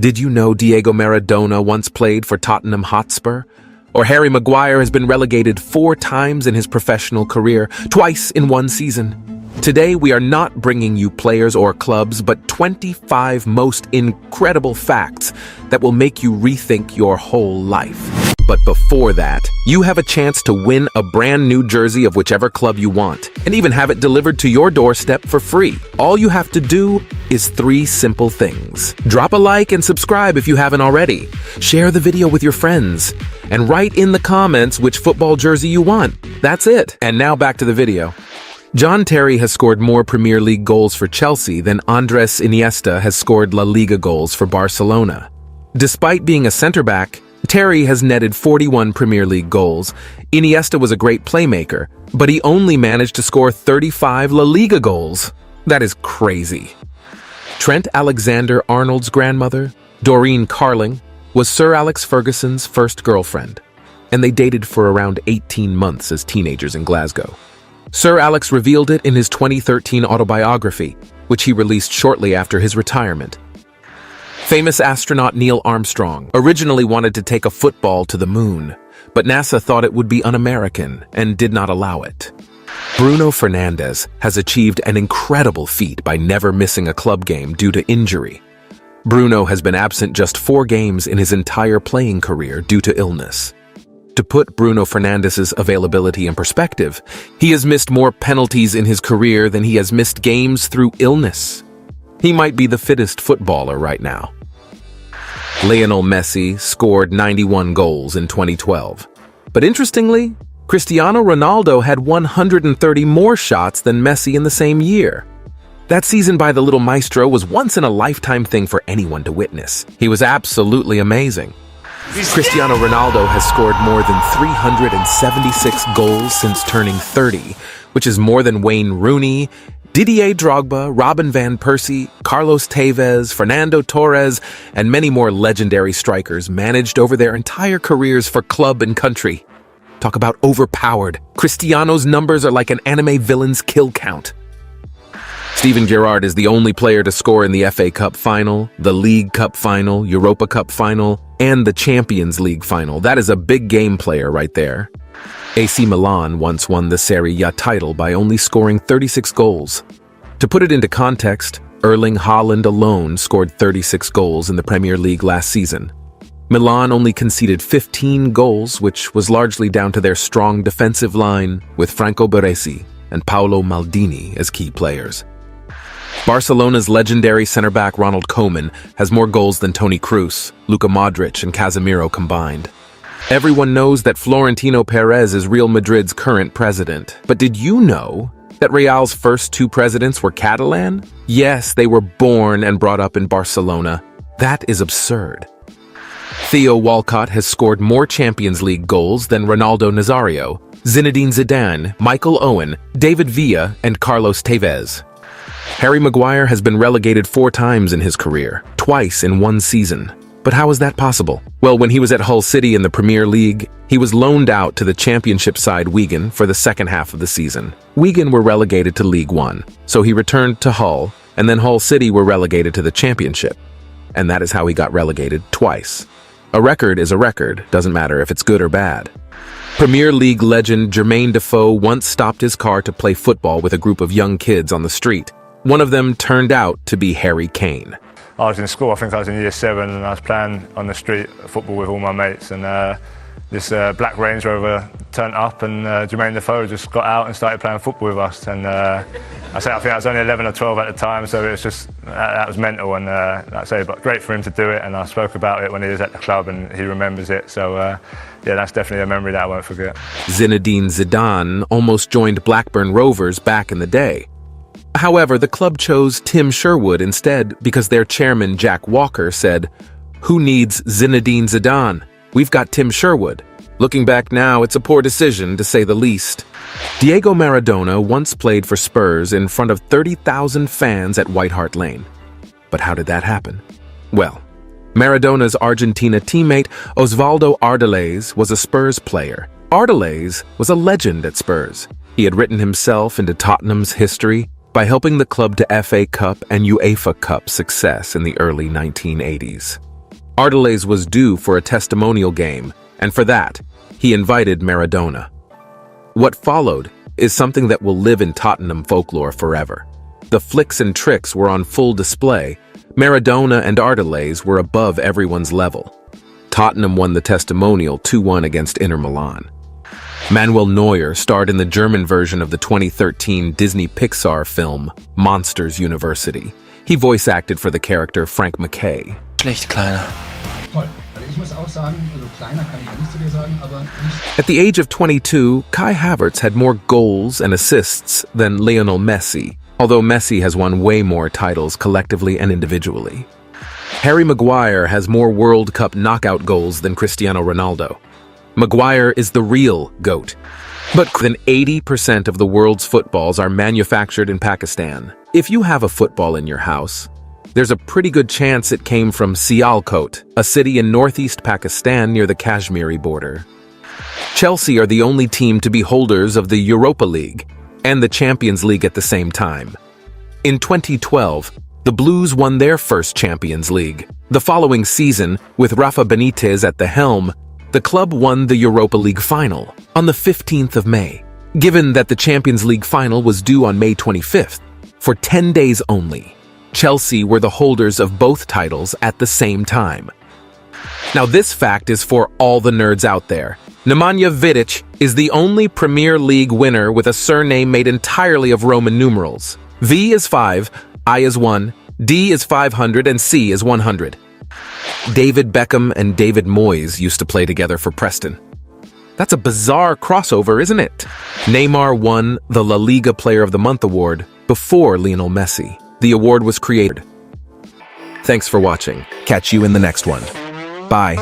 Did you know Diego Maradona once played for Tottenham Hotspur? Or Harry Maguire has been relegated 4 times in his professional career, twice in one season. Today, we are not bringing you players or clubs, but 25 most incredible facts that will make you rethink your whole life. But before that, you have a chance to win a brand new jersey of whichever club you want, and even have it delivered to your doorstep for free. All you have to do is 3 simple things. Drop a like and subscribe if you haven't already. Share the video with your friends, and write in the comments which football jersey you want. That's it. And now back to the video. John Terry has scored more Premier League goals for Chelsea than Andres Iniesta has scored La Liga goals for Barcelona. Despite being a centre-back, Terry has netted 41 Premier League goals. Iniesta was a great playmaker, but he only managed to score 35 La Liga goals. That is crazy. Trent Alexander-Arnold's grandmother, Doreen Carling, was Sir Alex Ferguson's first girlfriend, and they dated for around 18 months as teenagers in Glasgow. Sir Alex revealed it in his 2013 autobiography, which he released shortly after his retirement. Famous astronaut Neil Armstrong originally wanted to take a football to the moon, but NASA thought it would be un-American and did not allow it. Bruno Fernandes has achieved an incredible feat by never missing a club game due to injury. Bruno has been absent just 4 games in his entire playing career due to illness. To put Bruno Fernandes's availability in perspective, he has missed more penalties in his career than he has missed games through illness. He might be the fittest footballer right now. Lionel Messi scored 91 goals in 2012. But interestingly, Cristiano Ronaldo had 130 more shots than Messi in the same year. That season by the little maestro was once-in-a-lifetime thing for anyone to witness. He was absolutely amazing. Cristiano Ronaldo has scored more than 376 goals since turning 30, which is more than Wayne Rooney, Didier Drogba, Robin van Persie, Carlos Tevez, Fernando Torres, and many more legendary strikers managed over their entire careers for club and country. Talk about overpowered. Cristiano's numbers are like an anime villain's kill count. Steven Gerrard is the only player to score in the FA Cup final, the League Cup final, Europa Cup final, and the Champions League final. That is a big game player right there. AC Milan once won the Serie A title by only scoring 36 goals. To put it into context, Erling Haaland alone scored 36 goals in the Premier League last season. Milan only conceded 15 goals, which was largely down to their strong defensive line with Franco Baresi and Paolo Maldini as key players. Barcelona's legendary center-back Ronald Koeman has more goals than Toni Kroos, Luka Modric, and Casemiro combined. Everyone knows that Florentino Perez is Real Madrid's current president. But did you know that Real's first 2 presidents were Catalan? Yes, they were born and brought up in Barcelona. That is absurd. Theo Walcott has scored more Champions League goals than Ronaldo Nazario, Zinedine Zidane, Michael Owen, David Villa, and Carlos Tevez. Harry Maguire has been relegated 4 times in his career, twice in one season. But how is that possible? Well, when he was at Hull City in the Premier League, he was loaned out to the Championship side Wigan for the second half of the season. Wigan were relegated to League One, so he returned to Hull, and then Hull City were relegated to the Championship. And that is how he got relegated twice. A record is a record, doesn't matter if it's good or bad. Premier League legend Jermaine Defoe once stopped his car to play football with a group of young kids on the street. One of them turned out to be Harry Kane. I was in school, I think I was in year 7, and I was playing on the street football with all my mates, and this black Range Rover turned up, and Jermaine Defoe just got out and started playing football with us. And I think I was only 11 or 12 at the time, so it was just, that was mental, and but great for him to do it, and I spoke about it when he was at the club, and he remembers it, so yeah, that's definitely a memory that I won't forget. Zinedine Zidane almost joined Blackburn Rovers back in the day. However, the club chose Tim Sherwood instead because their chairman, Jack Walker, said, "Who needs Zinedine Zidane? We've got Tim Sherwood." Looking back now, it's a poor decision, to say the least. Diego Maradona once played for Spurs in front of 30,000 fans at White Hart Lane. But how did that happen? Well, Maradona's Argentina teammate Osvaldo Ardiles was a Spurs player. Ardiles was a legend at Spurs. He had written himself into Tottenham's history by helping the club to FA Cup and UEFA Cup success in the early 1980s. Ardiles was due for a testimonial game, and for that, he invited Maradona. What followed is something that will live in Tottenham folklore forever. The flicks and tricks were on full display. Maradona and Ardiles were above everyone's level. Tottenham won the testimonial 2-1 against Inter Milan. Manuel Neuer starred in the German version of the 2013 Disney Pixar film Monsters University. He voice acted for the character Frank McKay. Schlecht, Kleiner. Toll. Also ich muss auch sagen, also kleiner kann ich ja nicht zu dir sagen, aber nicht. At the age of 22, Kai Havertz had more goals and assists than Lionel Messi, although Messi has won way more titles collectively and individually. Harry Maguire has more World Cup knockout goals than Cristiano Ronaldo. Maguire is the real GOAT. But more than 80% of the world's footballs are manufactured in Pakistan. If you have a football in your house, there's a pretty good chance it came from Sialkot, a city in northeast Pakistan near the Kashmiri border. Chelsea are the only team to be holders of the Europa League and the Champions League at the same time. In 2012, the Blues won their first Champions League. The following season, with Rafa Benitez at the helm, the club won the Europa League final on the 15th of May. Given that the Champions League final was due on May 25th, for 10 days only, Chelsea were the holders of both titles at the same time. Now this fact is for all the nerds out there. Nemanja Vidic is the only Premier League winner with a surname made entirely of Roman numerals. V is 5, I is 1, D is 500, and C is 100. David Beckham and David Moyes used to play together for Preston. That's a bizarre crossover, isn't it? Neymar won the La Liga Player of the Month award before Lionel Messi. The award was created. Thanks for watching. Catch you in the next one. Bye.